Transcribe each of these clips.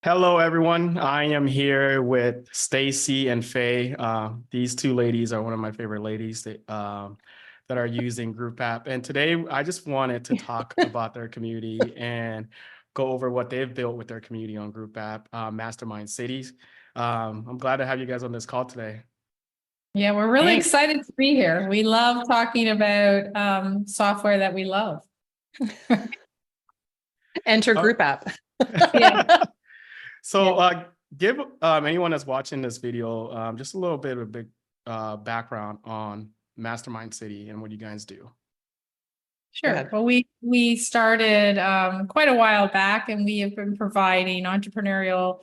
Hello, everyone. I am here with Stacy and Faye. These two ladies are one of my favorite ladies that are using Group App. And today I just wanted to talk about their community and go over what they've built with their community on Group App, Mastermind Cities. I'm glad to have you guys on this call today. Yeah, we're really excited to be here. We love talking about software that we love. Enter Group App. Yeah. So give anyone that's watching this video just a little bit of a big background on Mastermind City and what you guys do. Sure. Well, we started quite a while back, and we have been providing entrepreneurial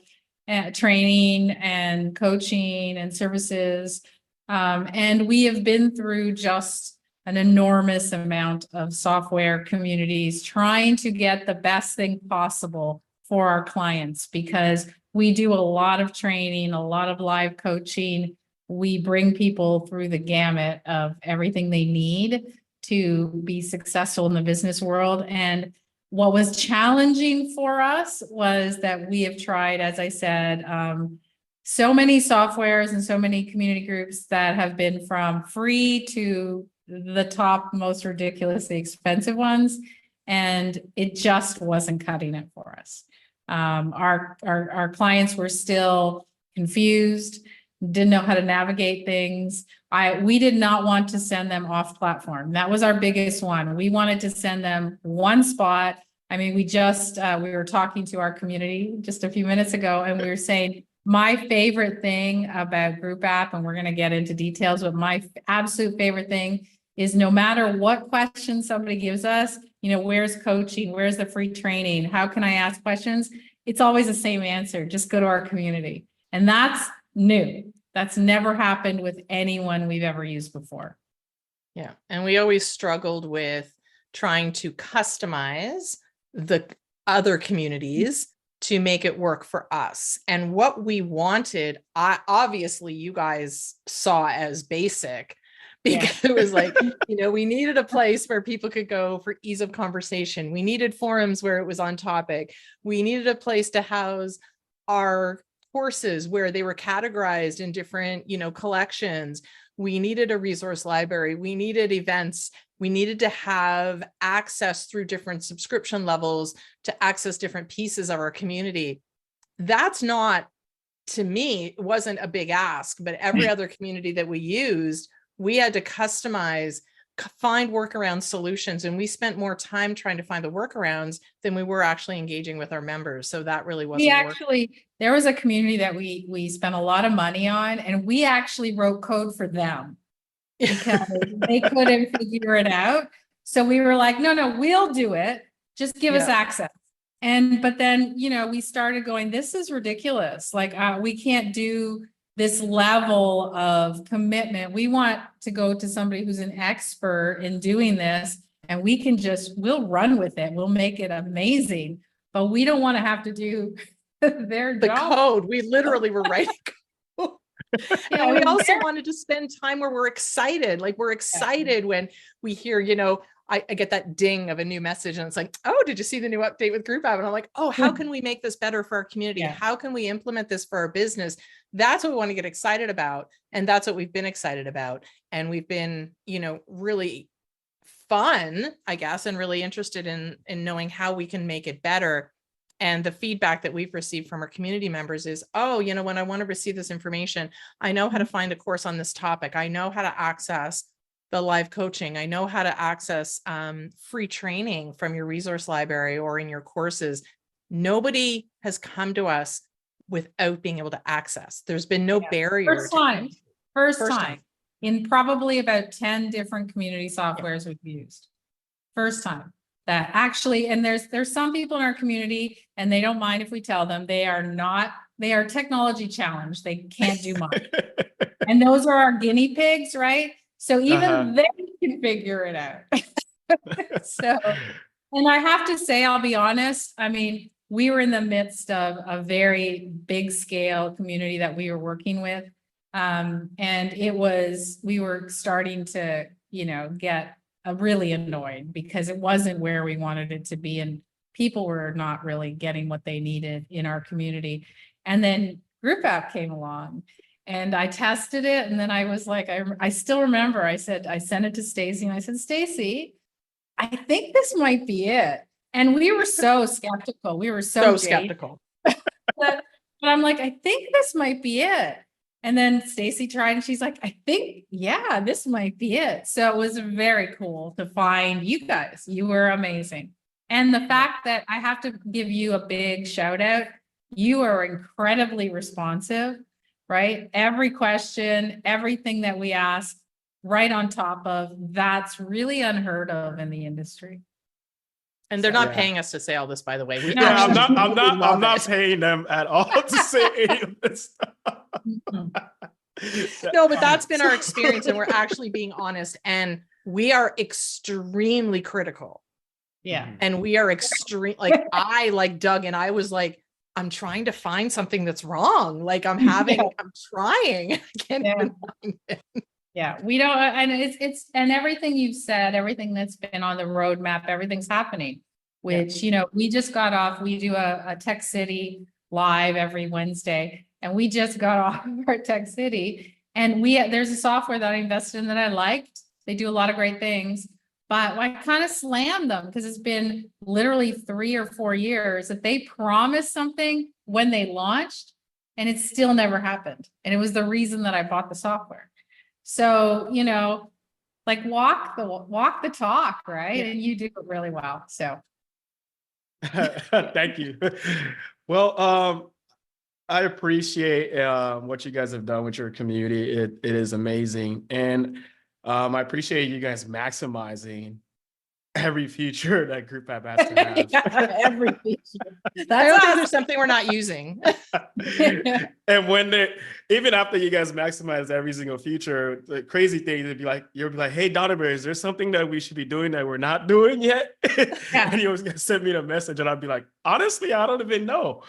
training and coaching and services. And we have been through just an enormous amount of software communities trying to get the best thing possible for our clients, because we do a lot of training, a lot of live coaching. We bring people through the gamut of everything they need to be successful in the business world. And what was challenging for us was that we have tried, as I said, so many softwares and so many community groups that have been from free to the top most ridiculously expensive ones. And it just wasn't cutting it for us. Our clients were still confused, didn't know how to navigate things. We did not want to send them off platform. That was our biggest one. We wanted to send them one spot. I mean, we were talking to our community just a few minutes ago, and we were saying, my favorite thing about Group App, and we're going to get into details, but my absolute favorite thing is no matter what question somebody gives us, where's coaching, where's the free training, how can I ask questions? It's always the same answer. Just go to our community. And that's new. That's never happened with anyone we've ever used before. Yeah. And we always struggled with trying to customize the other communities to make it work for us. And what we wanted, obviously you guys saw as basic, because it was like, we needed a place where people could go for ease of conversation. We needed forums where it was on topic. We needed a place to house our courses where they were categorized in different, collections. We needed a resource library. We needed events. We needed to have access through different subscription levels to access different pieces of our community. That's not, to me, it wasn't a big ask, but every other community that we used, we had to customize, find workaround solutions. And we spent more time trying to find the workarounds than we were actually engaging with our members. So that really wasn't there was a community that we spent a lot of money on, and we actually wrote code for them because they couldn't figure it out. So we were like, no, we'll do it. Just give us access. But then, we started going, this is ridiculous. Like, we can't do this level of commitment. We want to go to somebody who's an expert in doing this, and we'll run with it. We'll make it amazing, but we don't want to have to do the code. We literally were writing code. And we also wanted to spend time where we're excited. Like, we're excited when we hear, I get that ding of a new message, and it's like, oh, did you see the new update with Group App? And I'm like, oh, how can we make this better for our community? How can we implement this for our business? That's what we want to get excited about. And that's what we've been excited about. And we've been, really fun, I guess, and really interested in knowing how we can make it better. And the feedback that we've received from our community members is, oh, when I want to receive this information, I know how to find a course on this topic. I know how to access the live coaching. I know how to access free training from your resource library or in your courses. Nobody has come to us without being able to access. There's been no barrier. First time in probably about 10 different community softwares we've used. First time that actually, and there's some people in our community, and they don't mind if we tell them they are technology challenged. They can't do much. And those are our guinea pigs, right? So even they can figure it out. So, and I have to say, I'll be honest, I mean, we were in the midst of a very big scale community that we were working with. And we were starting to, get really annoyed because it wasn't where we wanted it to be. And people were not really getting what they needed in our community. And then Group App came along and I tested it. And then I was like, I still remember, I sent it to Stacy and I said, Stacy, I think this might be it. And we were so skeptical. We were so skeptical. But I'm like, I think this might be it. And then Stacy tried and she's like, I think, yeah, this might be it. So it was very cool to find you guys. You were amazing. And the fact that I have to give you a big shout out, you are incredibly responsive, right? Every question, everything that we ask, right on top of, that's really unheard of in the industry. And they're not paying us to say all this, by the way. I'm not paying them at all to say any of this stuff. No, but that's been our experience, and we're actually being honest, and we are extremely critical. Yeah. And we are extreme, like I like Doug and I was like, I'm trying to find something that's wrong. Like I'm trying. I can't even find it. Yeah, we don't, and it's, and everything you've said, everything that's been on the roadmap, everything's happening, which, you know, we just got off, we do a Tech City live every Wednesday, and we just got off of our Tech City, and there's a software that I invested in that I liked. They do a lot of great things, but I kind of slammed them because it's been literally 3 or 4 years that they promised something when they launched, and it still never happened. And it was the reason that I bought the software. So, you know, like walk the talk, right? Yeah. And you do it really well. So thank you. Well, I appreciate what you guys have done with your community. It is amazing. And I appreciate you guys maximizing every feature that Group App has to have. Every feature. I don't think there's something we're not using. And when even after you guys maximize every single feature, the crazy thing is you'll be like, hey, Donovan, is there something that we should be doing that we're not doing yet? Yeah. And he was gonna send me a message, and I'd be like, honestly, I don't even know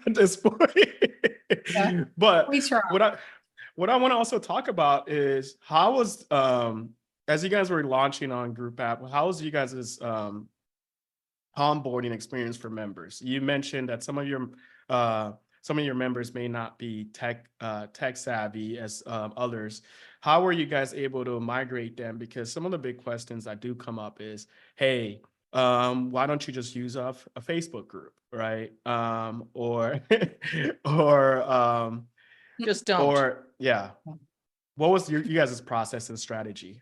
at this point. Yeah. But we try. What I want to also talk about is how was as you guys were launching on Group App, how was you guys' onboarding experience for members? You mentioned that some of your members may not be tech savvy as others. How were you guys able to migrate them? Because some of the big questions that do come up is, hey, why don't you just use a Facebook group, right? Or just don't. Or yeah. What was you guys' process and strategy?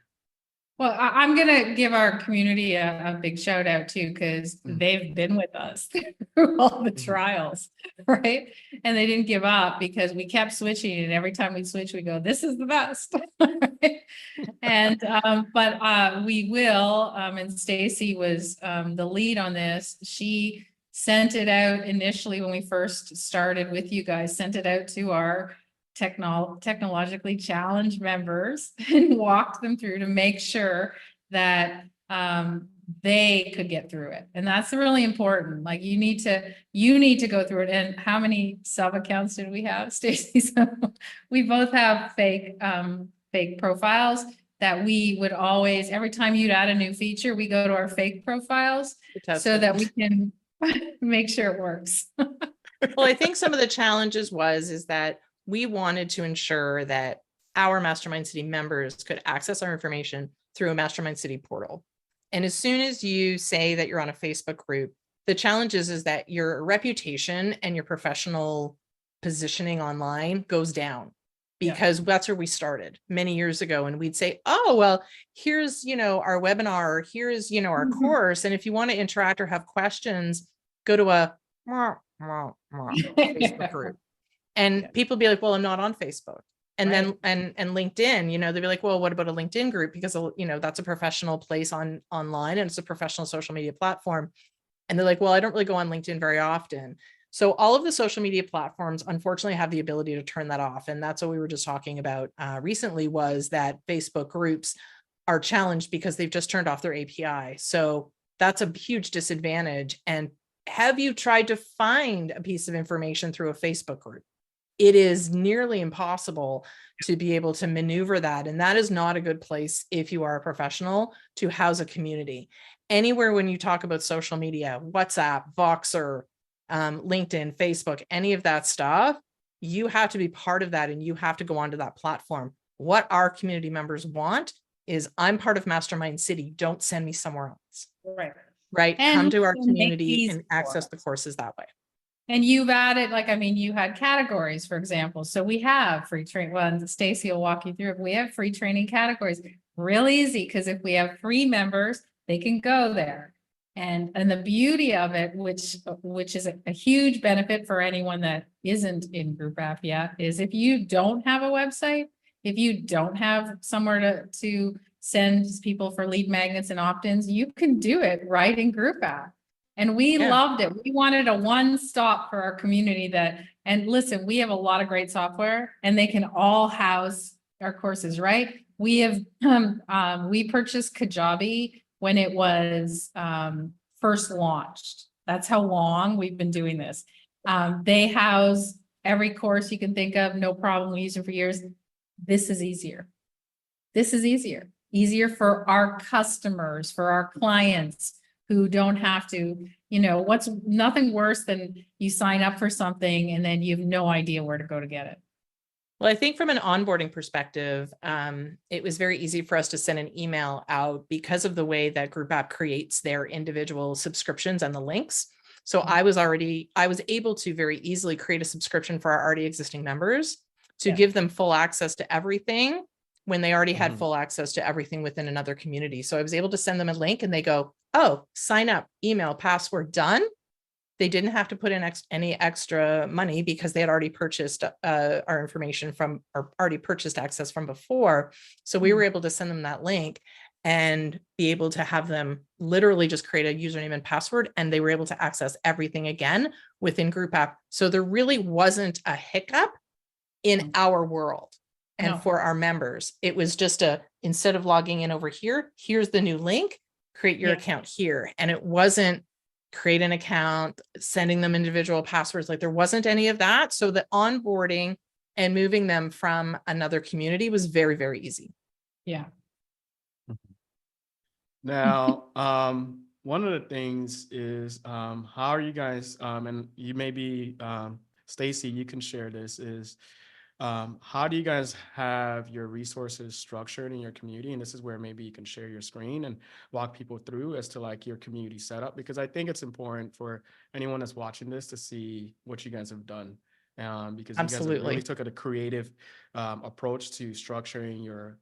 Well, I'm going to give our community a big shout out too, because they've been with us through all the trials, right? And they didn't give up because we kept switching. And every time we switch, we go, this is the best. And, but we will, and Stacy was the lead on this. She sent it out initially when we first started with you guys, sent it out to our technologically challenged members and walked them through to make sure that they could get through it. And that's really important. Like you need to go through it. And how many sub accounts did we have, Stacey? So we both have fake profiles that we would always, every time you'd add a new feature, we go to our fake profiles so that we can make sure it works. Well, I think some of the challenges is that we wanted to ensure that our Mastermind City members could access our information through a Mastermind City portal. And as soon as you say that you're on a Facebook group, the challenge is that your reputation and your professional positioning online goes down, because that's where we started many years ago. And we'd say, oh, well, here's, our webinar, or here's, our course. And if you want to interact or have questions, go to a Facebook group. And people be like, well, I'm not on Facebook. And then, and LinkedIn, they'd be like, well, what about a LinkedIn group? Because, that's a professional place online and it's a professional social media platform. And they're like, well, I don't really go on LinkedIn very often. So all of the social media platforms, unfortunately, have the ability to turn that off. And that's what we were just talking about recently, was that Facebook groups are challenged because they've just turned off their API. So that's a huge disadvantage. And have you tried to find a piece of information through a Facebook group? it is nearly impossible to be able to maneuver that. And that is not a good place if you are a professional to house a community. Anywhere when you talk about social media, WhatsApp, Voxer, LinkedIn, Facebook, any of that stuff, you have to be part of that and you have to go onto that platform. What our community members want is, I'm part of Mastermind City. Don't send me somewhere else. Right. And come to our listen, make community these and access for the courses that way. And you've added, like, I mean, you had categories, for example. So we have free training. Well, and Stacy will walk you through it. We have free training categories. Real easy, because if we have free members, they can go there. And the beauty of it, which is a huge benefit for anyone that isn't in Group App yet, is if you don't have a website, if you don't have somewhere to send people for lead magnets and opt-ins, you can do it right in Group App. And we loved it. We wanted a one-stop for our community and listen, we have a lot of great software and they can all house our courses, right? We have, we purchased Kajabi when it was first launched. That's how long we've been doing this. They house every course you can think of, no problem. We use it for years. This is easier. This is easier. Easier for our customers, for our clients who don't have to, what's nothing worse than you sign up for something and then you have no idea where to go to get it. Well, I think from an onboarding perspective, it was very easy for us to send an email out because of the way that Group App creates their individual subscriptions and the links. So I was able to very easily create a subscription for our already existing members to give them full access to everything when they already had full access to everything within another community. So I was able to send them a link and they go, oh, sign up, email, password, done. They didn't have to put in any extra money because they had already purchased our information or already purchased access from before. So we were able to send them that link and be able to have them literally just create a username and password, and they were able to access everything again within Group App. So there really wasn't a hiccup in our world. And for our members, it was just instead of logging in over here, here's the new link, create your account here. And it wasn't create an account, sending them individual passwords. Like there wasn't any of that. So the onboarding and moving them from another community was very, very easy. Yeah. Now, one of the things is, how are you guys, and you maybe, Stacy, you can share this, is how do you guys have your resources structured in your community? And this is where maybe you can share your screen and walk people through as to like your community setup, because I think it's important for anyone that's watching this to see what you guys have done. Because you guys have really took a creative approach to structuring your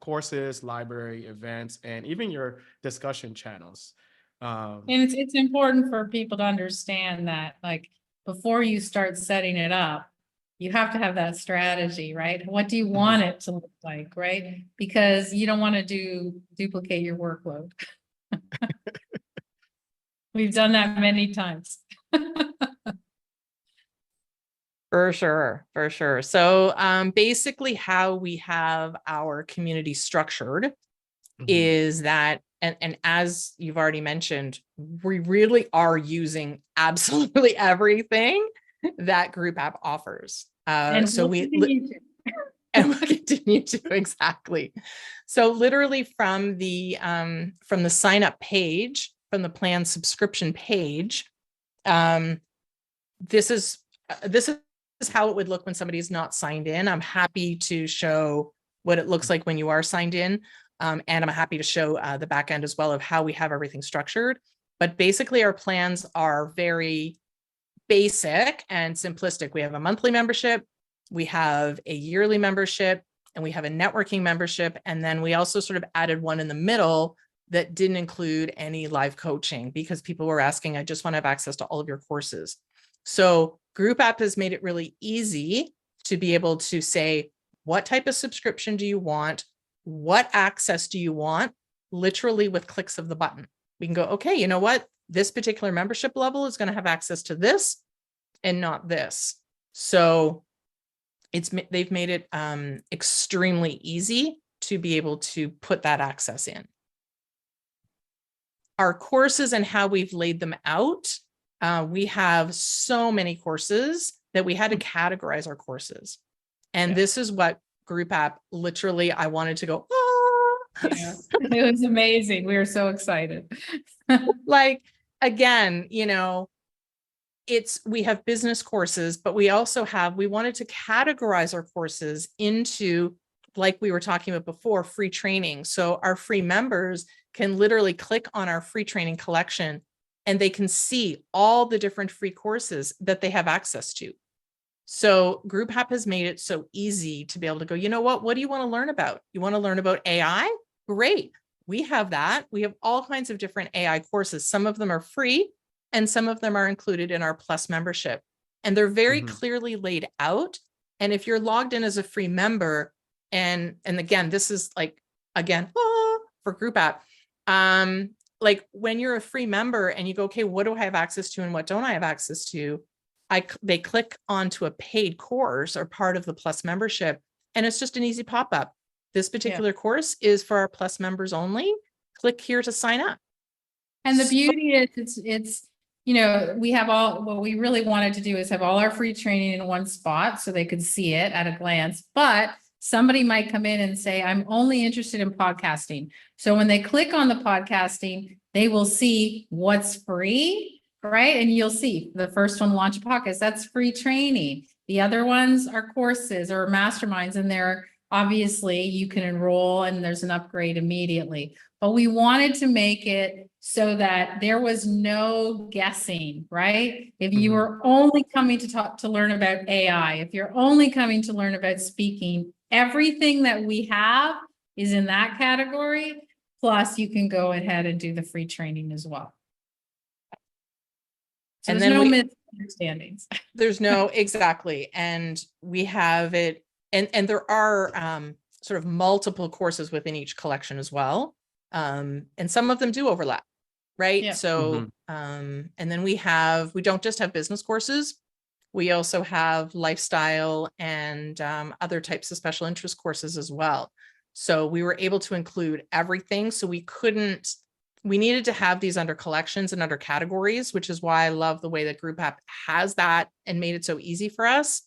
courses, library, events, and even your discussion channels. And it's important for people to understand that, like, before you start setting it up, you have to have that strategy, right? What do you want it to look like, right? Because you don't want to duplicate your workload. We've done that many times. For sure, for sure. So basically how we have our community structured is that, and as you've already mentioned, we really are using absolutely everything that Group App offers. And so and we'll continue to, exactly. So literally from the sign up page, from the plan subscription page, this is how it would look when somebody is not signed in. I'm happy to show what it looks like when you are signed in. And I'm happy to show the back end as well of how we have everything structured. But basically our plans are very basic and simplistic. We have a monthly membership, we have a yearly membership, and we have a networking membership. And then we also sort of added one in the middle that didn't include any live coaching because people were asking, I just want to have access to all of your courses. So Group App has made it really easy to be able to say, what type of subscription do you want? What access do you want? Literally with clicks of the button. We can go, okay, you know what? This particular membership level is going to have access to this and not this. So they've made it extremely easy to be able to put that access in. Our courses and how we've laid them out. We have so many courses that we had to categorize our courses. And Yeah. this is what Group App, literally, I wanted to go, Yeah. It was amazing. We were so excited. like, again, we have business courses, but we wanted to categorize our courses into, like we were talking about before, free training. So our free members can literally click on our free training collection and they can see all the different free courses that they have access to. So Group App has made it so easy to be able to go, you know what do you want to learn about? You want to learn about AI? Great. We have that. We have all kinds of different AI courses. Some of them are free and some of them are included in our Plus membership. And they're very clearly laid out. And if you're logged in as a free member, and again, this is like, for Group App, like when you're a free member and you go, okay, what do I have access to and what don't I have access to? They click onto a paid course or part of the Plus membership, and it's just an easy pop-up. This particular course is for our Plus members only. Click here to sign up. And the beauty is it's, we have what we really wanted to do is have all our free training in one spot so they could see it at a glance, but somebody might come in and say, I'm only interested in podcasting. So when they click on the podcasting, they will see what's free, right? And you'll see the first one, Launch a Podcast, that's free training. The other ones are courses or masterminds, and they're obviously you can enroll and there's an upgrade immediately. But we wanted to make it so that there was no guessing, right? If you were only coming to learn about AI, if you're only coming to learn about speaking, everything that we have is in that category. Plus, you can go ahead and do the free training as well. So and there's no misunderstandings. There's no, exactly. And we have it, and there are sort of multiple courses within each collection as well. And some of them do overlap, right? Yeah. So, and then we don't just have business courses. We also have lifestyle and other types of special interest courses as well. So we were able to include everything. So we needed to have these under collections and under categories, which is why I love the way that Group App has that and made it so easy for us.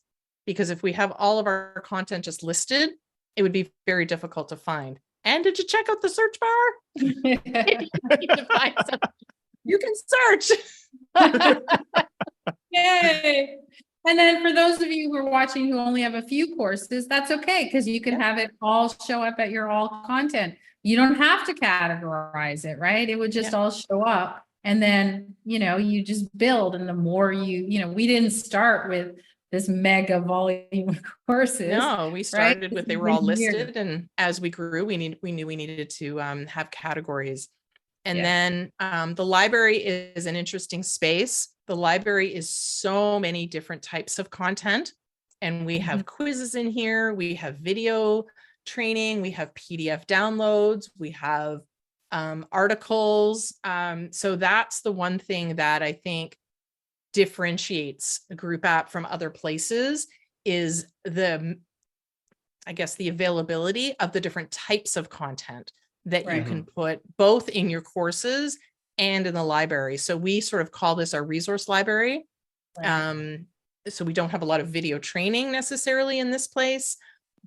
Because if we have all of our content just listed, it would be very difficult to find. And did you check out the search bar? You can search. Yay. And then for those of you who are watching who only have a few courses, that's okay, because you can have it all show up at your all content. You don't have to categorize it, right? It would just all show up. And then, you just build. And the more we didn't start with this mega volume courses. No, we started with, they were all listed. And as we grew, we knew we needed to have categories. And then the library is an interesting space. The library is so many different types of content. And we have quizzes in here. We have video training. We have PDF downloads. We have articles. So that's the one thing that I think differentiates the Group App from other places is the availability of the different types of content that you can put both in your courses and in the library. So we sort of call this our resource library. So we don't have a lot of video training necessarily in this place,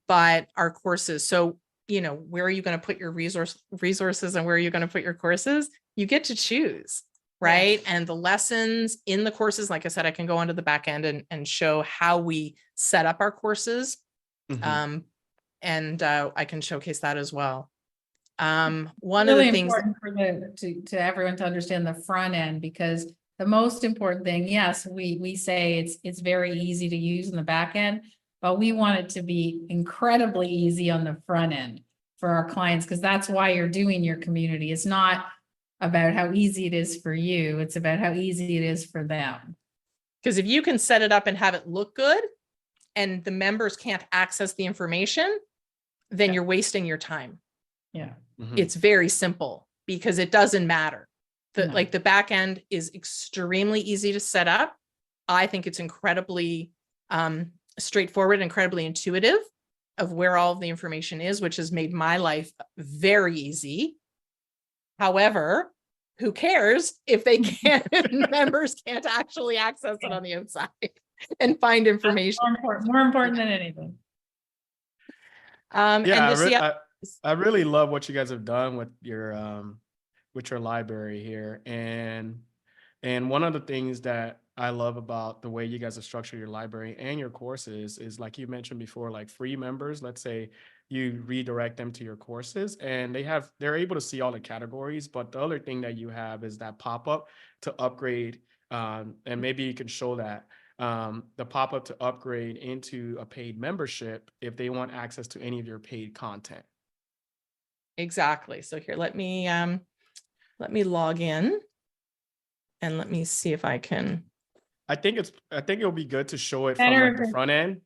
but our courses. So, where are you going to put your resources and where are you going to put your courses? You get to choose, right? And the lessons in the courses, like I said, I can go onto the back end and show how we set up our courses. And I can showcase that as well. One really of the things to everyone to understand the front end, because the most important thing, yes, we say it's very easy to use in the back end, but we want it to be incredibly easy on the front end for our clients, because that's why you're doing your community. It's not about how easy it is for you. It's about how easy it is for them. Because if you can set it up and have it look good and the members can't access the information, then you're wasting your time. Yeah. It's very simple because it doesn't matter. The back end is extremely easy to set up. I think it's incredibly straightforward, incredibly intuitive of where all of the information is, which has made my life very easy. However, who cares if they can't, if members can't actually access it on the outside? and find information. More important than anything. And Yeah, this, yeah, I really love what you guys have done with your library here. And one of the things that I love about the way you guys have structured your library and your courses is, like you mentioned before, like free members, let's say you redirect them to your courses and they're able to see all the categories. But the other thing that you have is that pop-up to upgrade. And maybe you can show that the pop-up to upgrade into a paid membership if they want access to any of your paid content. exactly. So here, let me log in and let me see if I can. I think it'll be good to show it Better from like the front end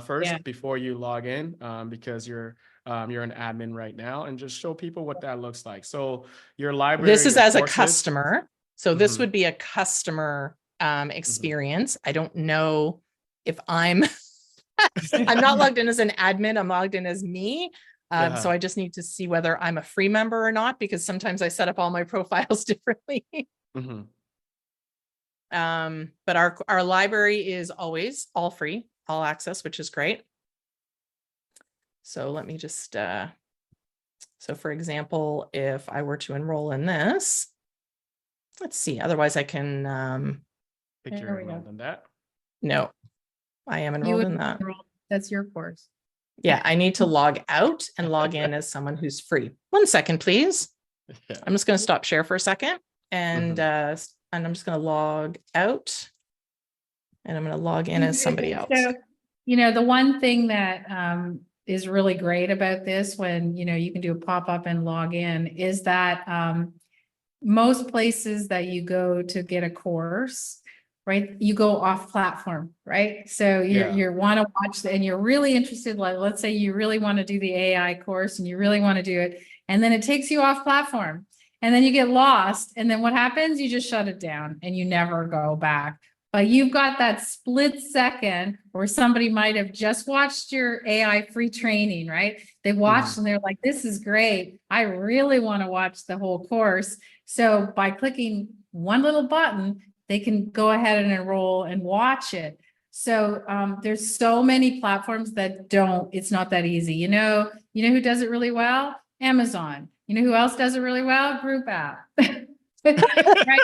first Yeah. before you log in, because you're an admin right now, and just show people what that looks like. So your library. This is your as a courses- customer. So this Mhm. would be a customer experience. I don't know if I'm I'm not logged in as an admin. I'm logged in as me. So I just need to see whether I'm a free member or not, because sometimes I set up all my profiles differently. Mhm. But our library is always all free, all access, which is great. So let me just, so for example, if I were to enroll in this, let's see, otherwise I can, Pick There your we go. enrolled in that. no, I am enrolled in that. That's your course. Yeah, I need to log out and log in as someone who's free. 1 second, please. Yeah. I'm just going to stop share for a second, and I'm just going to log out, and I'm going to log in as somebody else. So, the one thing that is really great about this, when, you can do a pop-up and log in, is that most places that you go to get a course, right, you go off platform, right? So you want to watch and you're really interested, like, let's say you really want to do the AI course and you really want to do it, and then it takes you off platform, and then you get lost, and then what happens? You just shut it down and you never go back. But you've got that split second where somebody might have just watched your AI free training, right? They watched and they're like, this is great. I really want to watch the whole course. So by clicking one little button, they can go ahead and enroll and watch it. So there's so many platforms that it's not that easy. You know who does it really well? Amazon. You know who else does it really well? Group app. Right?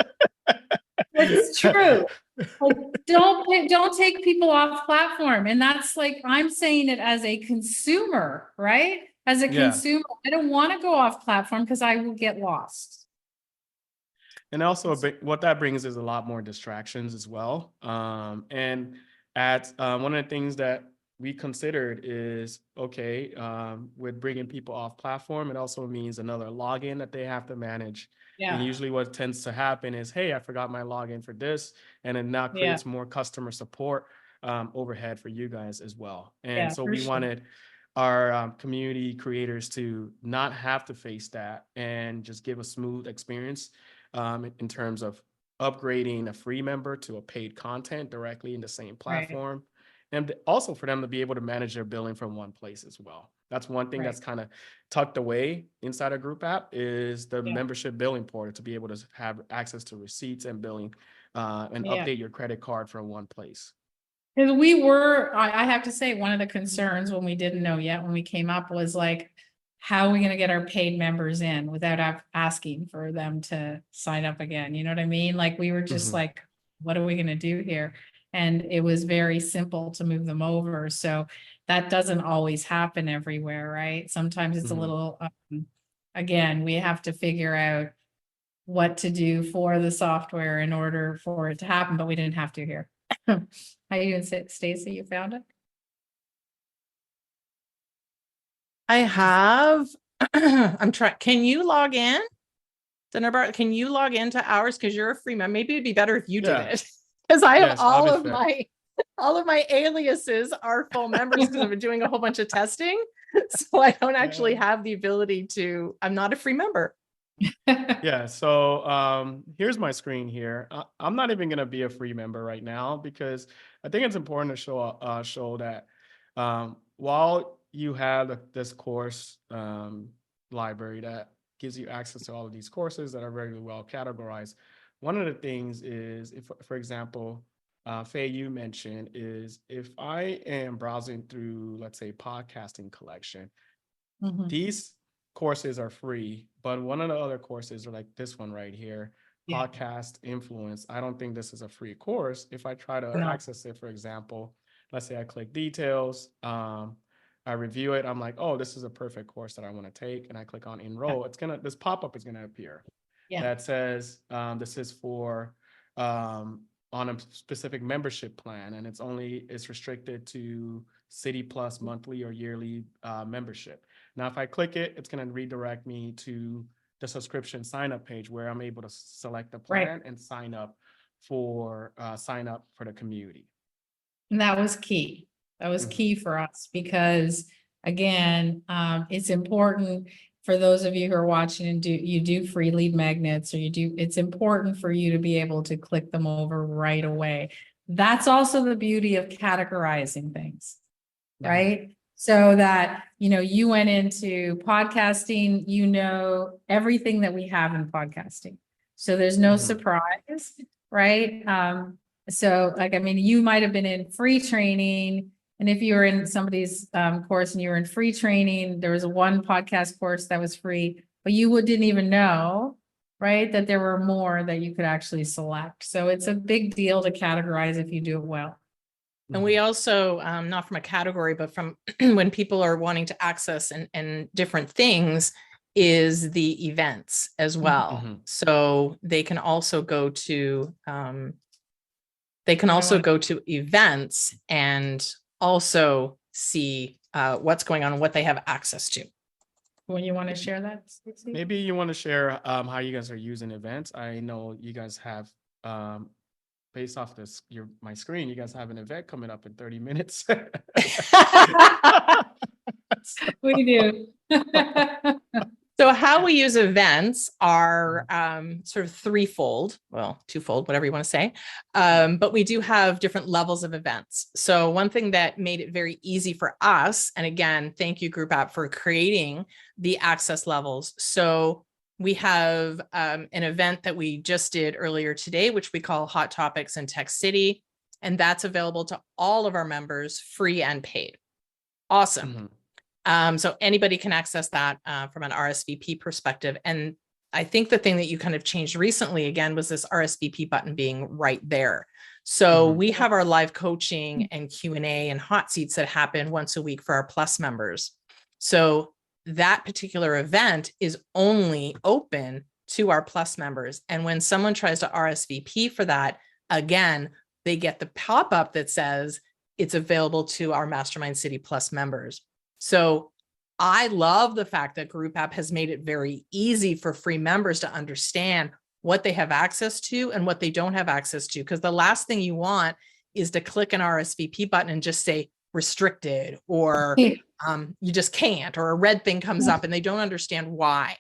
It's true. Like, don't take people off platform. And that's like, I'm saying it as a consumer, right? As a consumer, I don't want to go off platform because I will get lost. And also what that brings is a lot more distractions as well. And one of the things that we considered is, okay, with bringing people off platform, it also means another login that they have to manage. Yeah. And usually what tends to happen is, hey, I forgot my login for this. And it now creates more customer support overhead for you guys as well. And so we wanted our community creators to not have to face that and just give a smooth experience in terms of upgrading a free member to a paid content directly in the same platform. And also for them to be able to manage their billing from one place as well. That's one thing that's kind of tucked away inside a group app, is the membership billing portal, to be able to have access to receipts and billing and update your credit card from one place. Because I have to say, one of the concerns when we didn't know yet, when we came up, was like, how are we going to get our paid members in without asking for them to sign up again? You know what I mean? Like, we were just like, what are we going to do here? And it was very simple to move them over. So that doesn't always happen everywhere, right? Sometimes it's a little, again, we have to figure out what to do for the software in order for it to happen, but we didn't have to here. How you doing, Stacy? You found it? I have, I'm trying, can you log in? Can you log into ours? Because you're a free member. Maybe it'd be better if you did it. Because I have all of my aliases are full members because I've been doing a whole bunch of testing. So I don't actually have the ability to, I'm not a free member. So here's my screen here. I'm not even going to be a free member right now, because I think it's important to show that while you have this course library that gives you access to all of these courses that are very well categorized, one of the things is, if, for example, Faye, you mentioned is if I am browsing through, let's say, podcasting collection, Mhm. these courses are free, but one of the other courses are like this one right here, Yeah. podcast influence. I don't think this is a free course. If I try to No. access it, for example, let's say I click details, I review it. I'm like, oh, this is a perfect course that I want to take. And I click on enroll. This pop-up is gonna appear Yeah. that says this is for on a specific membership plan, and it's restricted to City Plus monthly or yearly membership. Now, if I click it, it's going to redirect me to the subscription sign up page where I'm able to select the plan and sign up for the community. And that was key. That was key for us because again, it's important for those of you who are watching and you do free lead magnets or it's important for you to be able to click them over right away. That's also the beauty of categorizing things, right? So that, you went into podcasting, everything that we have in podcasting. So there's no surprise, right? So you might have been in free training. And if you were in somebody's course and you were in free training, there was one podcast course that was free, but you didn't even know, right, that there were more that you could actually select. So it's a big deal to categorize if you do it well. And we also, not from a category, but from when people are wanting to access and different things, is the events as well. So they can also go to events and also see what's going on and what they have access to. When you want to share that, Stacey? Maybe you want to share how you guys are using events. I know you guys have based off my screen, you guys have an event coming up in 30 minutes. We do. So how we use events are sort of threefold, well, twofold, whatever you want to say. But we do have different levels of events. So one thing that made it very easy for us, and again, thank you Group App for creating the access levels. So we have an event that we just did earlier today, which we call Hot Topics in Tech City. And that's available to all of our members, free and paid. Awesome. So anybody can access that from an RSVP perspective. And I think the thing that you kind of changed recently again was this RSVP button being right there. So we have our live coaching and Q&A and hot seats that happen once a week for our Plus members. So that particular event is only open to our Plus members. And when someone tries to RSVP for that, again, they get the pop-up that says it's available to our Mastermind City Plus members. So I love the fact that Group App has made it very easy for free members to understand what they have access to and what they don't have access to. Because the last thing you want is to click an RSVP button and just say restricted, or you just can't, or a red thing comes up and they don't understand why.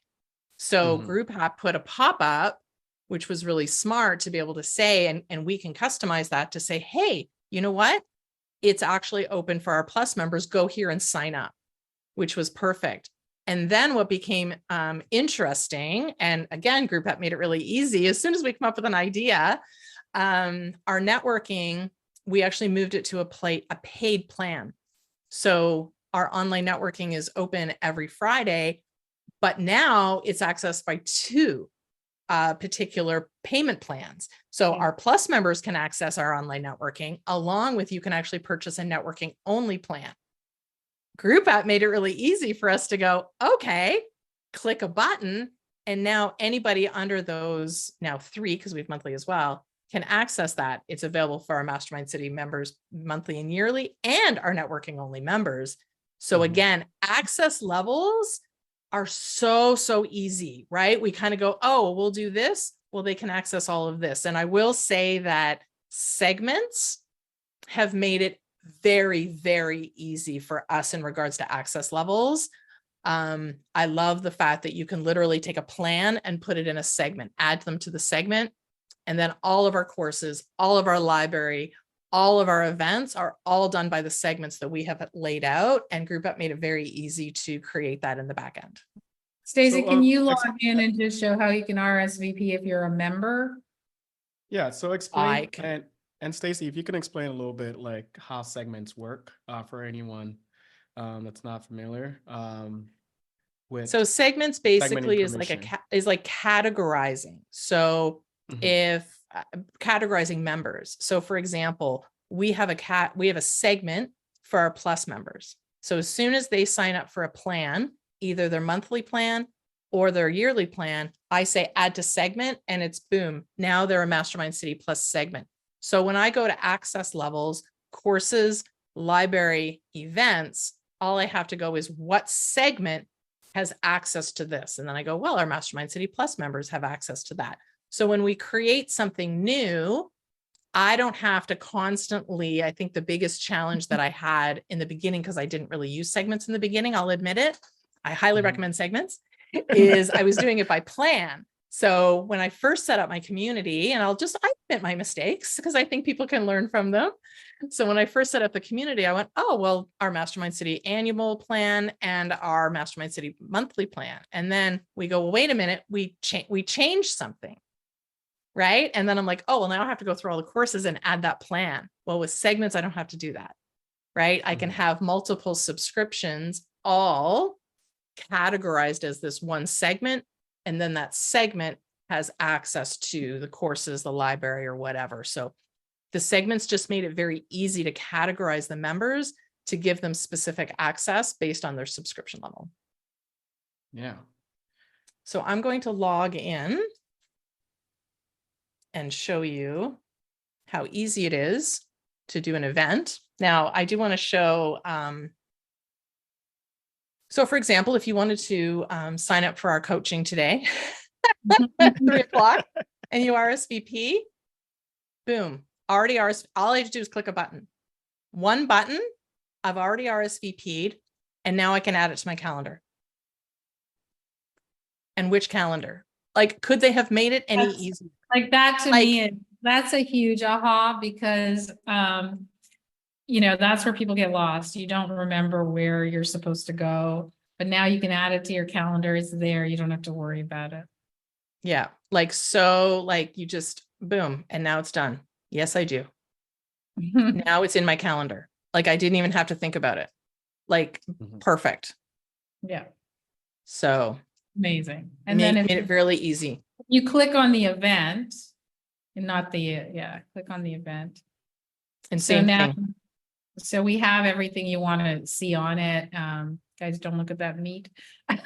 So Group App put a pop-up, which was really smart to be able to say, and we can customize that to say, hey, you know what? It's actually open for our Plus members. Go here and sign up, which was perfect. And then what became interesting, and again, Group App made it really easy. As soon as we come up with an idea, our networking, we actually moved it to a paid plan. So our online networking is open every Friday, but now it's accessed by two particular payment plans. So our Plus members can access our online networking, along with you can actually purchase a networking only plan. Group App made it really easy for us to go, okay, click a button, and now anybody under those, now 3, because we have monthly as well, can access that. It's available for our Mastermind City members monthly and yearly, and our networking only members. So again, access levels are so easy, right? We kind of go, oh, we'll do this. Well, they can access all of this. And I will say that segments have made it very easy for us in regards to access levels. I love the fact that you can literally take a plan and put it in a segment, add them to the segment. And then all of our courses, all of our library, all of our events are all done by the segments that we have laid out, and Group App made it very easy to create that in the back end. Stacey, can you log in and just show how you can RSVP if you're a member? Yeah, so explain And Stacy, if you can explain a little bit like how segments work for anyone that's not familiar with So segments segment basically is like information. is like categorizing. So Mhm. if categorizing members. So for example, we have a segment for our plus members. So as soon as they sign up for a plan, either their monthly plan or their yearly plan, I say add to segment, and it's boom. Now they're a Mastermind City Plus segment. So when I go to access levels, courses, library, events, all I have to go is what segment has access to this. And then I go, well, our Mastermind City Plus members have access to that. So when we create something new, I don't have to constantly, I think the biggest challenge that I had in the beginning, because I didn't really use segments in the beginning, I'll admit it, I highly recommend segments, is I was doing it by plan. So when I first set up my community, and I admit my mistakes because I think people can learn from them. So when I first set up the community, I went, oh, well, our Mastermind City annual plan and our Mastermind City monthly plan. And then we go, well, wait a minute, we changed something. Right. And then I'm like, oh, well, now I have to go through all the courses and add that plan. Well, with segments, I don't have to do that. Right. I can have multiple subscriptions all categorized as this one segment. And then that segment has access to the courses, the library, or whatever. So the segments just made it very easy to categorize the members to give them specific access based on their subscription level. Yeah. So I'm going to log in and show you how easy it is to do an event. Now, I do want to show, so for example, if you wanted to sign up for our coaching today at 3:00 and you RSVP, boom, already RSVP. All I have to do is click a button. One button, I've already RSVP'd, and now I can add it to my calendar. And which calendar? Like, could they have made it any easier? Like that to me, that's a huge aha, because that's where people get lost. You don't remember where you're supposed to go, but now you can add it to your calendar. It's there. You don't have to worry about it. Yeah. Like you just boom, and now it's done. Yes, I do. Now it's in my calendar. Like I didn't even have to think about it. Like perfect. Yeah. So amazing. And then made it really easy. You click on the event and not click on the event. And same thing. So we have everything you want to see on it. Guys, don't look at that meat.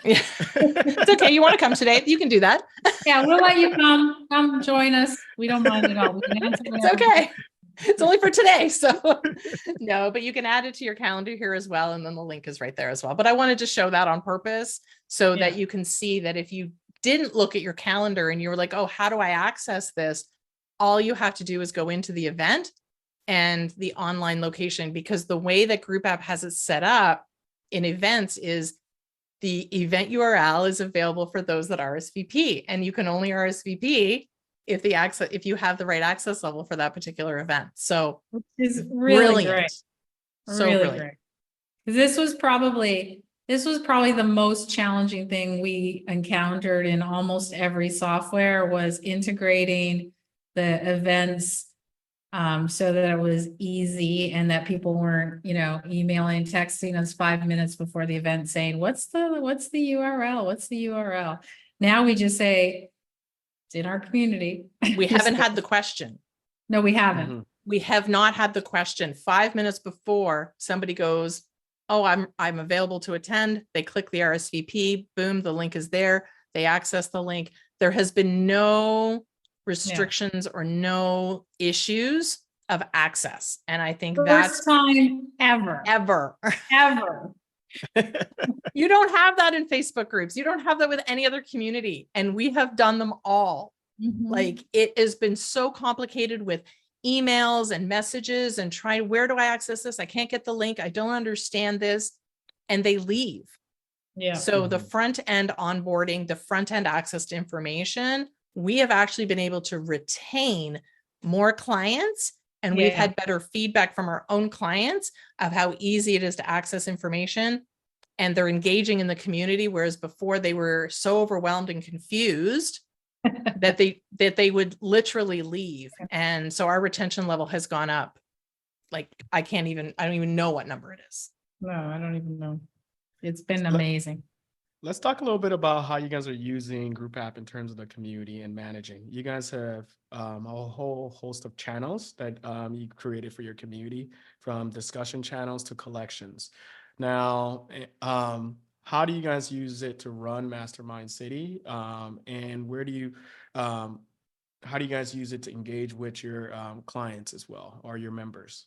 Yeah. It's okay. You want to come today? You can do that. Yeah, we'll let you come join us. We don't mind at all. We can answer it's okay. It's only for today. So no, but you can add it to your calendar here as well. And then the link is right there as well. But I wanted to show that on purpose so that you can see that if you didn't look at your calendar and you were like, oh, how do I access this? All you have to do is go into the event and the online location, because the way that Group App has it set up in events is the event URL is available for those that RSVP, and you can only RSVP if you have the right access level for that particular event. So which is really great. So really brilliant. Great. This was probably the most challenging thing we encountered in almost every software, was integrating the events so that it was easy and that people weren't, emailing, texting us 5 minutes before the event saying, what's the URL? What's the URL? Now we just say, it's in our community. We haven't had the question. No, we haven't. We have not had the question. 5 minutes before somebody goes, oh, I'm available to attend. They click the RSVP, boom, the link is there. They access the link. There has been no restrictions or no issues of access. And I think that's first time ever. You don't have that in Facebook groups. You don't have that with any other community. And we have done them all. Like it has been so complicated with emails and messages and where do I access this? I can't get the link. I don't understand this. And they leave. Yeah. So the front end onboarding, the front end access to information, we have actually been able to retain more clients, and we've had better feedback from our own clients of how easy it is to access information, and they're engaging in the community. Whereas before they were so overwhelmed and confused that they would literally leave. And so our retention level has gone up. Like I don't even know what number it is. No, I don't even know. It's been Let- amazing. Let's talk a little bit about how you guys are using Group App in terms of the community and managing. You guys have a whole host of channels that you created for your community, from discussion channels to collections. Now, how do you guys use it to run Mastermind City? And how do you guys use it to engage with your clients as well, or your members?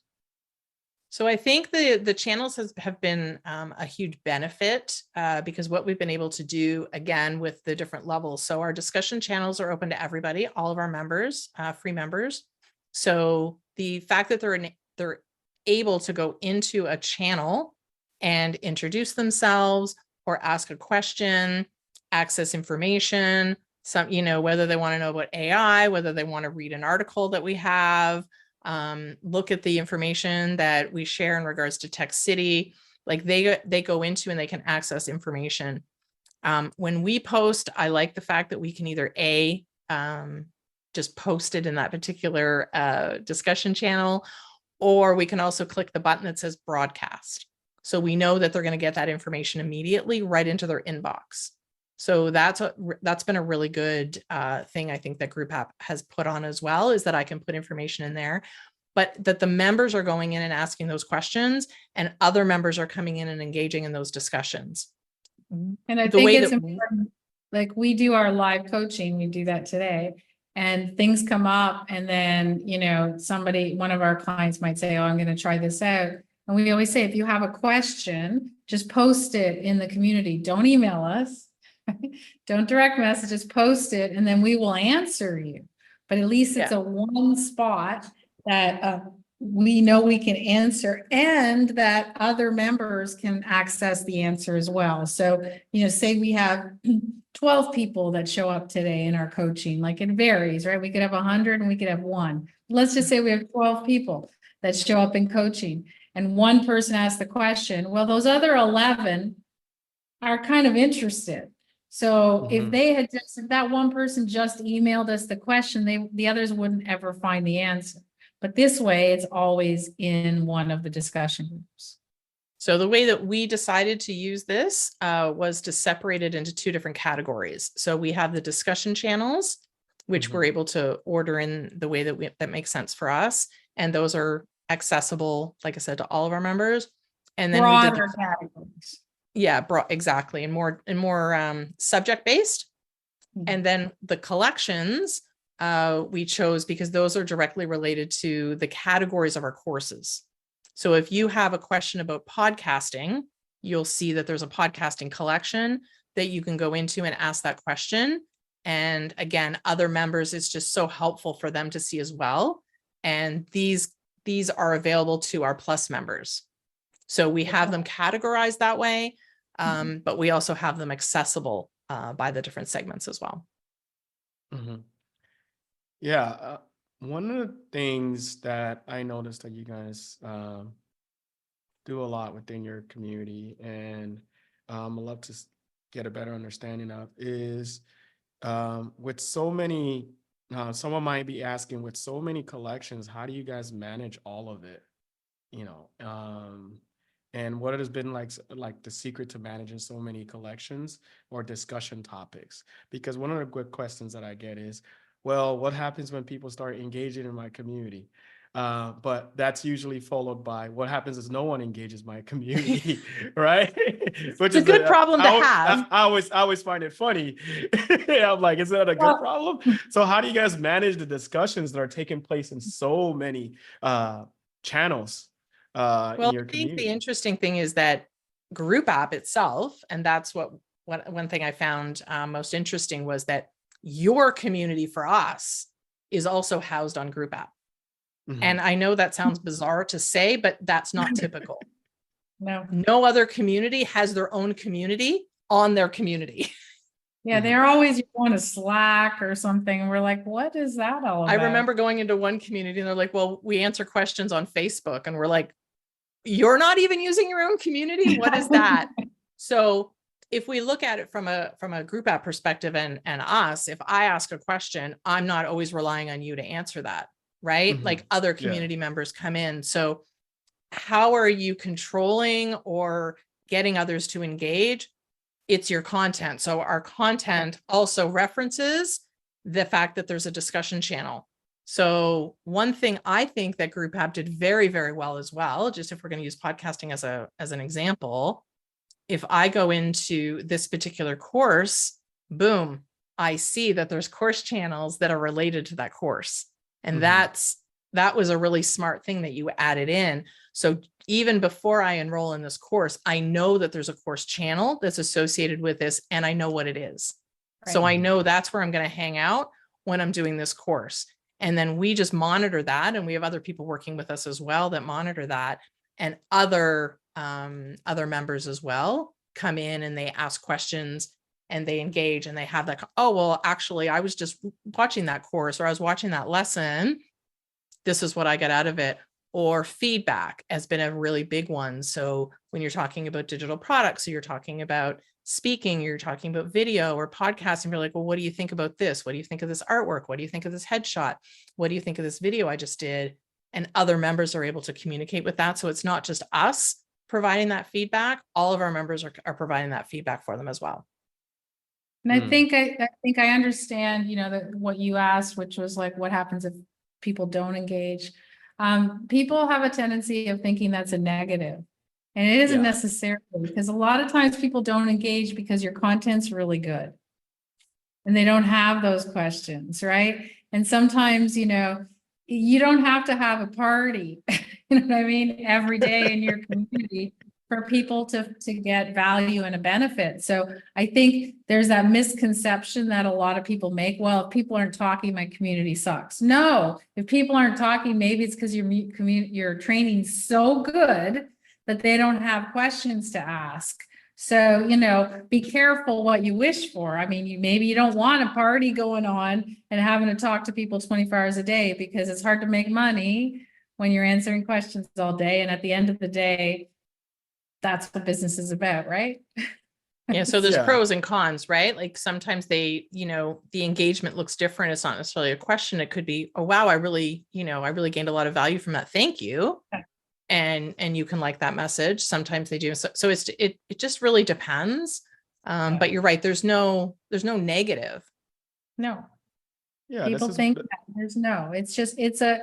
So I think the channels have been a huge benefit because what we've been able to do, again, with the different levels. So our discussion channels are open to everybody, all of our members, free members. So the fact that they're able to go into a channel and introduce themselves or ask a question, access information, whether they want to know about AI, whether they want to read an article that we have, look at the information that we share in regards to Tech City, like they go into and they can access information. When we post, I like the fact that we can either just post it in that particular discussion channel, or we can also click the button that says broadcast. So we know that they're going to get that information immediately right into their inbox. So that's been a really good thing I think that Group App has put on as well, is that I can put information in there, but that the members are going in and asking those questions and other members are coming in and engaging in those discussions. And I think it's important, like we do our live coaching, we do that today, and things come up and then, one of our clients might say, oh, I'm going to try this out. And we always say, if you have a question, just post it in the community. Don't email us. Don't direct messages, post it, and then we will answer you. But at least it's a one spot that we know we can answer, and that other members can access the answer as well. So, say we have 12 people that show up today in our coaching, like it varies, right? We could have 100 and we could have 1. Let's just say we have 12 people that show up in coaching and one person asks the question. Well, those other 11 are kind of interested. So if that one person just emailed us the question, the others wouldn't ever find the answer. But this way, it's always in one of the discussion groups. So the way that we decided to use this was to separate it into 2 different categories. So we have the discussion channels, which we're able to order in the way that makes sense for us. And those are accessible, like I said, to all of our members. And then we did categories. Yeah, exactly. And more subject based. And then the collections we chose because those are directly related to the categories of our courses. So if you have a question about podcasting, you'll see that there's a podcasting collection that you can go into and ask that question. And again, other members, it's just so helpful for them to see as well. And these are available to our Plus members. So we have them categorized that way, but we also have them accessible by the different segments as well. Yeah. One of the things that I noticed that you guys do a lot within your community, and I'd love to get a better understanding of, is with so many, someone might be asking, with so many collections, how do you guys manage all of it? And what has been like the secret to managing so many collections or discussion topics? Because one of the good questions that I get is, well, what happens when people start engaging in my community? But that's usually followed by what happens is no one engages my community, right? Which is a good problem to have. I always find it funny. I'm like, is that a good problem? So how do you guys manage the discussions that are taking place in so many channels? Well, I think the interesting thing is that Group App itself, and that's one thing I found most interesting, was that your community for us is also housed on Group App. And I know that sounds bizarre to say, but that's not typical. No other community has their own community on their community. Yeah, they're always on a Slack or something. We're like, what is that all about? I remember going into one community and they're like, well, we answer questions on Facebook. And we're like, you're not even using your own community? What is that? So if we look at it from a group app perspective and us, if I ask a question, I'm not always relying on you to answer that, right? Like other community members come in. So how are you controlling or getting others to engage? It's your content. So our content also references the fact that there's a discussion channel. So one thing I think that Group App did very, very well as well, just if we're going to use podcasting as an example, if I go into this particular course, boom, I see that there's course channels that are related to that course. And that was a really smart thing that you added in. So even before I enroll in this course, I know that there's a course channel that's associated with this, and I know what it is. Right. So I know that's where I'm going to hang out when I'm doing this course. And then we just monitor that. And we have other people working with us as well that monitor that, and other members as well come in and they ask questions and they engage and they have that, oh, well, actually, I was just watching that course, or I was watching that lesson. This is what I got out of it. Or feedback has been a really big one. So when you're talking about digital products, so you're talking about speaking, you're talking about video or podcasting, you're like, well, what do you think about this? What do you think of this artwork? What do you think of this headshot? What do you think of this video I just did? And other members are able to communicate with that. So it's not just us providing that feedback. All of our members are providing that feedback for them as well. And I think I understand, that what you asked, which was like, what happens if people don't engage? People have a tendency of thinking that's a negative, and it isn't necessarily, because a lot of times people don't engage because your content's really good and they don't have those questions, right? And sometimes, you don't have to have a party, you know what I mean, every day in your community for people to get value and a benefit. So I think there's that misconception that a lot of people make. Well, if people aren't talking, my community sucks. No, if people aren't talking, maybe it's because your training's so good that they don't have questions to ask. So, be careful what you wish for. I mean, maybe you don't want a party going on and having to talk to people 24 hours a day, because it's hard to make money when you're answering questions all day. And at the end of the day, that's what business is about, right? Yeah. So there's pros and cons, right? Like sometimes the engagement looks different. It's not necessarily a question. It could be, oh, wow, I really gained a lot of value from that. Thank you. Okay. And you can like that message. Sometimes they do. So it just really depends. But you're right. There's no negative. No. Yeah. People think that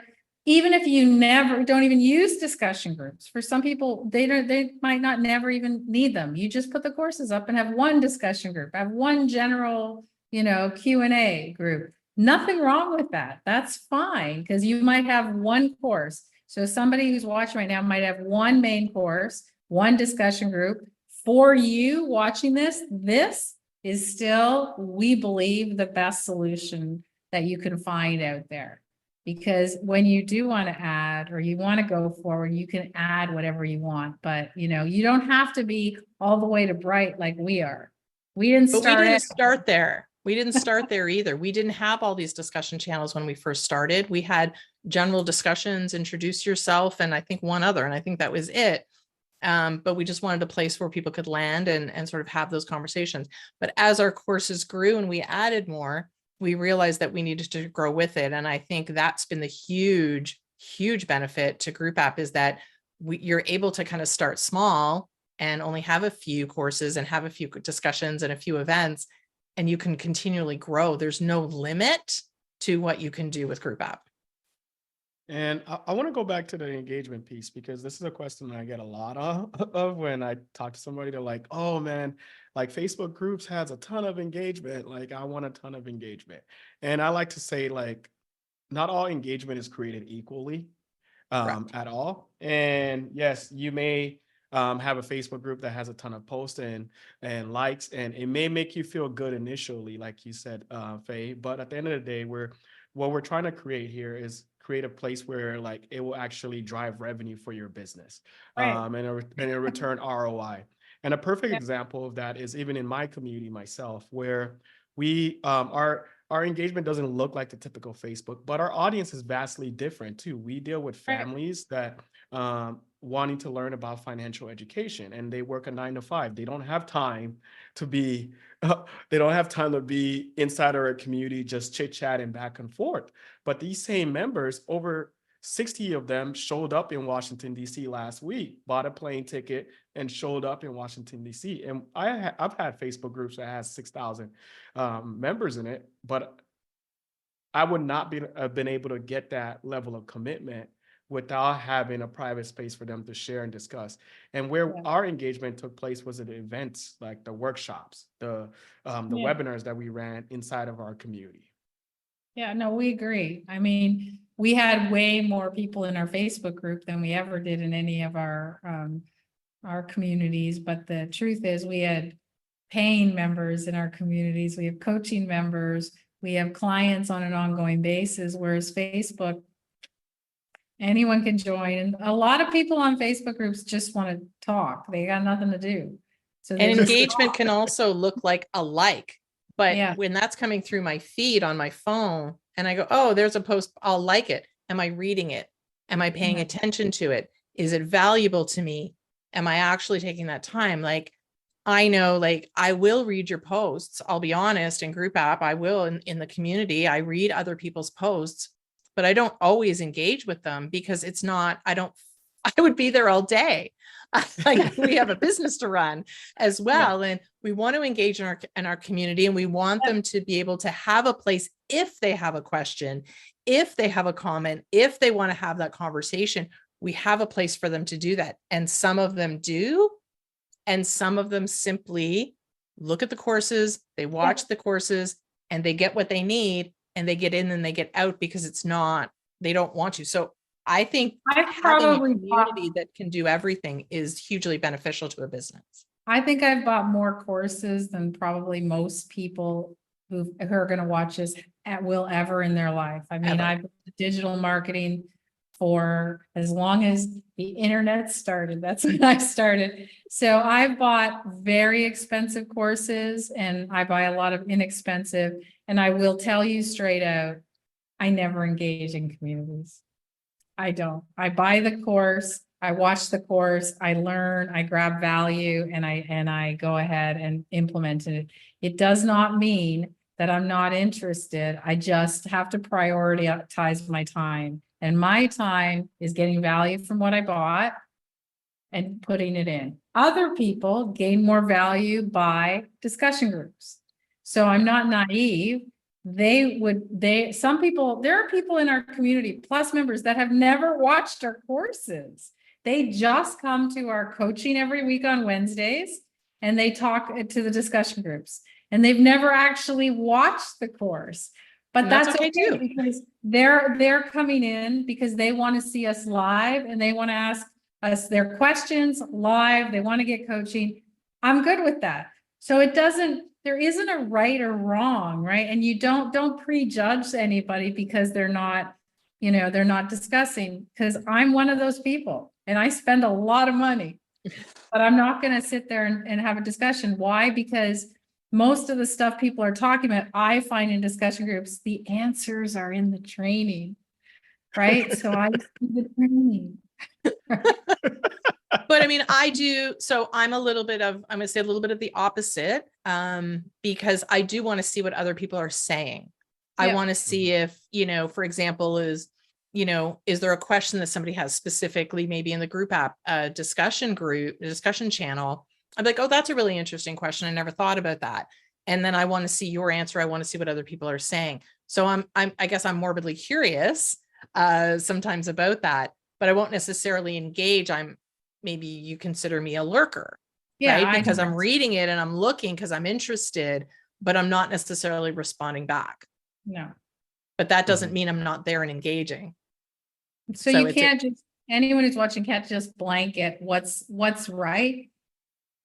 even if you don't even use discussion groups, for some people, they might not never even need them. You just put the courses up and have one discussion group, have one general, Q&A group. Nothing wrong with that. That's fine, because you might have one course. So somebody who's watching right now might have one main course, one discussion group. For you watching this is still, we believe, the best solution that you can find out there. Because when you do want to add, or you want to go forward, you can add whatever you want. But, you don't have to be all the way to Bright like we are. We didn't start there. We didn't start there either. We didn't have all these discussion channels when we first started. We had general discussions, introduce yourself, and I think one other, and I think that was it. But we just wanted a place where people could land and sort of have those conversations. But as our courses grew and we added more, we realized that we needed to grow with it. And I think that's been the huge, huge benefit to Group App, is that you're able to kind of start small and only have a few courses and have a few discussions and a few events, and you can continually grow. There's no limit to what you can do with Group App. And I want to go back to the engagement piece, because this is a question that I get a lot of when I talk to somebody. They're like, oh man, like Facebook groups has a ton of engagement. Like I want a ton of engagement. And I like to say, like, not all engagement is created equally at all. And yes, you may have a Facebook group that has a ton of posts and likes, and it may make you feel good initially, like you said, Faye. But at the end of the day, what we're trying to create here is create a place where like it will actually drive revenue for your business, and a return ROI. And a perfect example of that is even in my community myself, where we our engagement doesn't look like the typical Facebook, but our audience is vastly different too. We deal with families that wanting to learn about financial education, and they work a 9 to 5. They don't have time to be they don't have time to be inside our community just chit chatting back and forth. But these same members, over 60 of them, showed up in Washington D.C. last week, bought a plane ticket, and showed up in Washington D.C. And I've had Facebook groups that has 6,000 members in it, but I would not have been able to get that level of commitment without having a private space for them to share and discuss. And where our engagement took place was at the events, like the workshops, the webinars that we ran inside of our community. Yeah, no, we agree. I mean, we had way more people in our Facebook group than we ever did in any of our communities. But the truth is, we had paying members in our communities. We have coaching members. We have clients on an ongoing basis, whereas Facebook, anyone can join. And a lot of people on Facebook groups just want to talk. They got nothing to do. So and engagement can also look like a like, but when that's coming through my feed on my phone and I go, oh, there's a post, I'll like it. Am I reading it? Am I paying attention to it? Is it valuable to me? Am I actually taking that time? Like, I know, like, I will read your posts. I'll be honest, in group app, I will in the community, I read other people's posts, but I don't always engage with them because it's not, I would be there all day. Like, we have a business to run as well. And we want to engage in our community, and we want them to be able to have a place if they have a question, if they have a comment, if they want to have that conversation, we have a place for them to do that. And some of them do. And some of them simply look at the courses, they watch the courses, and they get what they need, and they get in and they get out because they don't want to. So I think having a community that can do everything is hugely beneficial to a business. I think I've bought more courses than probably most people who are going to watch this will ever in their life. I mean, I've been digital marketing for as long as the internet started. That's when I started. So I bought very expensive courses, and I buy a lot of inexpensive. And I will tell you straight out, I never engage in communities. I don't. I buy the course, I watch the course, I learn, I grab value, and I go ahead and implement it. It does not mean that I'm not interested. I just have to prioritize my time. And my time is getting value from what I bought and putting it in. Other people gain more value by discussion groups. So I'm not naive. There are people in our community, plus members, that have never watched our courses. They just come to our coaching every week on Wednesdays, and they talk to the discussion groups, and they've never actually watched the course. But that's okay too, because they're coming in because they want to see us live, and they want to ask us their questions live. They want to get coaching. I'm good with that. So there isn't a right or wrong, right? And you don't prejudge anybody because they're not discussing, because I'm one of those people and I spend a lot of money, but I'm not going to sit there and have a discussion. Why? Because most of the stuff people are talking about, I find in discussion groups, the answers are in the training, right? So I do the training. But I mean, I do. So I'm going to say a little bit of the opposite, because I do want to see what other people are saying. I want to see if, for example, is there a question that somebody has specifically, maybe in the group app, discussion channel. I'm like, oh, that's a really interesting question. I never thought about that. And then I want to see your answer. I want to see what other people are saying. So I guess I'm morbidly curious sometimes about that, but I won't necessarily engage. Maybe you consider me a lurker, right? Because I'm reading it and I'm looking because I'm interested, but I'm not necessarily responding back. No. But that doesn't mean I'm not there and engaging. So you can't anyone who's watching can't just blanket what's right.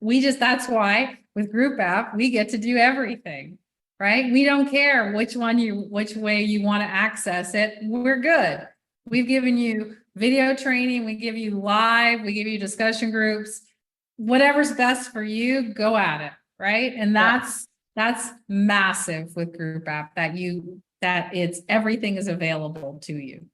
That's why with group app, we get to do everything, right? We don't care which way you want to access it. We're good. We've given you video training. We give you live, we give you discussion groups, whatever's best for you, go at it. Right. And that's massive with group app, that everything is available to you.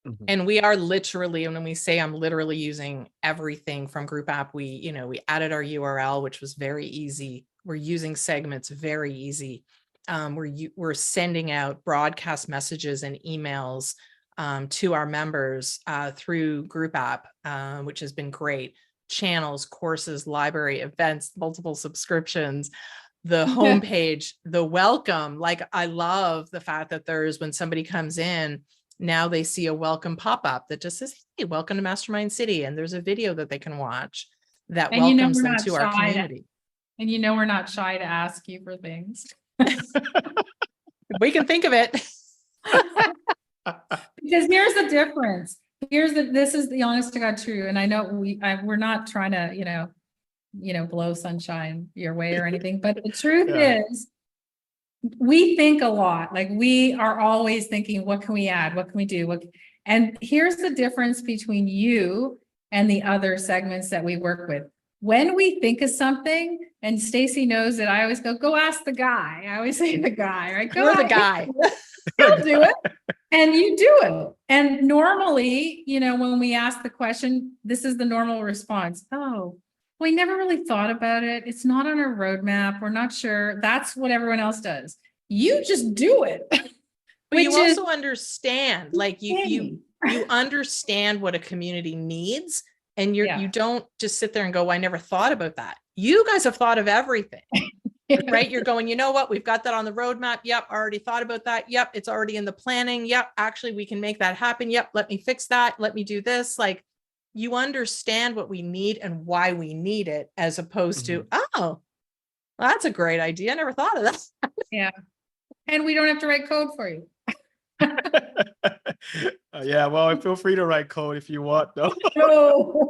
Mhm. And we are literally, and when we say I'm literally using everything from Group App, we added our URL, which was very easy. We're using segments, very easy. We're sending out broadcast messages and emails to our members through Group App, which has been great. Channels, courses, library, events, multiple subscriptions, the homepage, the welcome. Like, I love the fact that when somebody comes in, now they see a welcome pop-up that just says, hey, welcome to Mastermind City. And there's a video that they can watch that And welcomes we're them not to our shy community. And we're not shy to ask you for things. We can think of it. Because here's the difference. This is the honest to God truth. And I know we're not trying to, blow sunshine your way or anything, but the truth is, we think a lot. Like, we are always thinking, what can we add? What can we do? And here's the difference between you and the other segments that we work with. When we think of something, and Stacy knows that I always go ask the guy. I always say the guy, right? You're the guy. He'll do it. And you do it. And normally, when we ask the question, this is the normal response. Oh, we never really thought about it. It's not on our roadmap. We're not sure. That's what everyone else does. You just do it. But you also understand, like you you understand what a community needs. And you don't just sit there and go, well, I never thought about that. You guys have thought of everything, right? You're going, you know what? We've got that on the roadmap. Yep. Already thought about that. Yep. It's already in the planning. Yep. Actually, we can make that happen. Yep. Let me fix that. Let me do this. Like, you understand what we need and why we need it, as opposed to, oh, well, that's a great idea. I never thought of that. Yeah. And we don't have to write code for you. Yeah, well, feel free to write code if you want, though. No.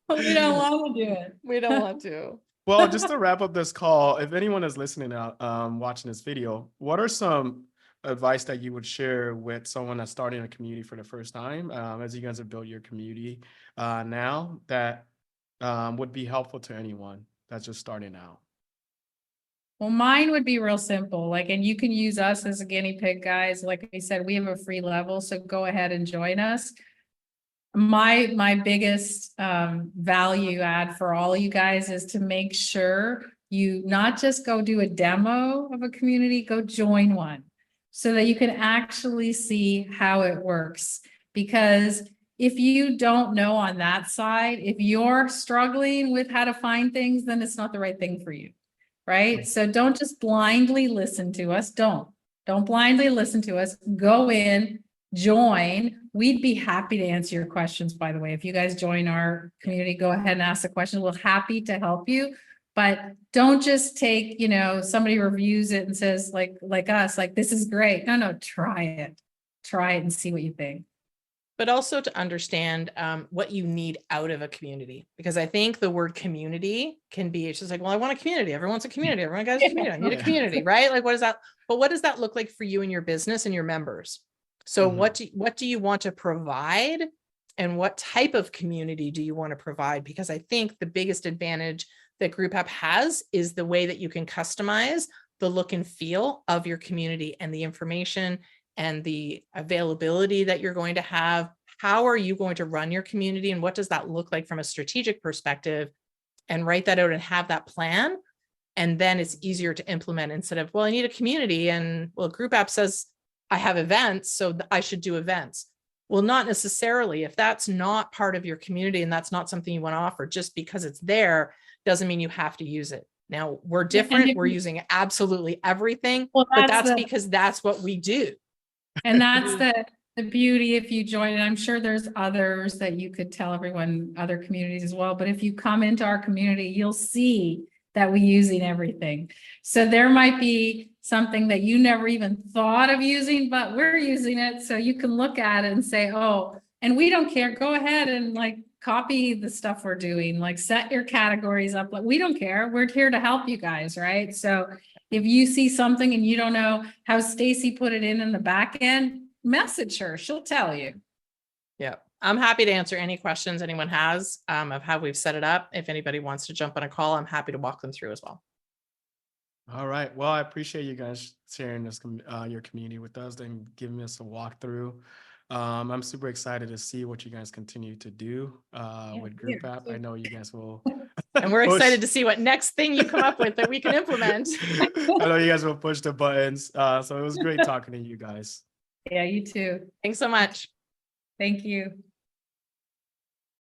We don't want to do it. We don't want to. Well, just to wrap up this call, if anyone is listening out, watching this video, what are some advice that you would share with someone that's starting a community for the first time, as you guys have built your community now, that would be helpful to anyone that's just starting out? Well, mine would be real simple. And you can use us as a guinea pig, guys. Like I said, we have a free level, so go ahead and join us. My biggest value add for all you guys is to make sure you not just go do a demo of a community, go join one, so that you can actually see how it works. Because if you don't know on that side, if you're struggling with how to find things, then it's not the right thing for you. Right? So don't just blindly listen to us. Don't blindly listen to us. Go in, join. We'd be happy to answer your questions, by the way. If you guys join our community, go ahead and ask the question. We're happy to help you. But don't just take, somebody reviews it and says, like us, like, this is great. No, try it. Try it and see what you think. But also to understand what you need out of a community. Because I think the word community can be, it's just like, well, I want a community. Everyone wants a community. Everyone got a community. I need a community, right? Like, what is that? But what does that look like for you and your business and your members? So what do you want to provide? And what type of community do you want to provide? Because I think the biggest advantage that Group App has is the way that you can customize the look and feel of your community and the information and the availability that you're going to have. How are you going to run your community, and what does that look like from a strategic perspective? And write that out and have that plan. And then it's easier to implement, instead of, well, I need a community, and well, Group App says I have events, so I should do events. Well, not necessarily. If that's not part of your community and that's not something you want to offer, just because it's there doesn't mean you have to use it. Now, we're different. We're using absolutely everything, but that's because that's what we do. And that's the beauty if you join. And I'm sure there's others that you could tell everyone, other communities as well. But if you come into our community, you'll see that we're using everything. So there might be something that you never even thought of using, but we're using it. So you can look at it and say, oh, and we don't care. Go ahead and copy the stuff we're doing, set your categories up. We don't care. We're here to help you guys, right? So if you see something and you don't know how Stacy put it in the back end, message her. She'll tell you. Yeah. I'm happy to answer any questions anyone has of how we've set it up. If anybody wants to jump on a call, I'm happy to walk them through as well. All right. Well, I appreciate you guys sharing this your community with us and giving us a walkthrough. I'm super excited to see what you guys continue to do with Group App. I know you guys will. And we're push. excited to see what next thing you come up with that we can implement. I know you guys will push the buttons. So it was great talking to you guys. Yeah, you too. Thanks so much. Thank you.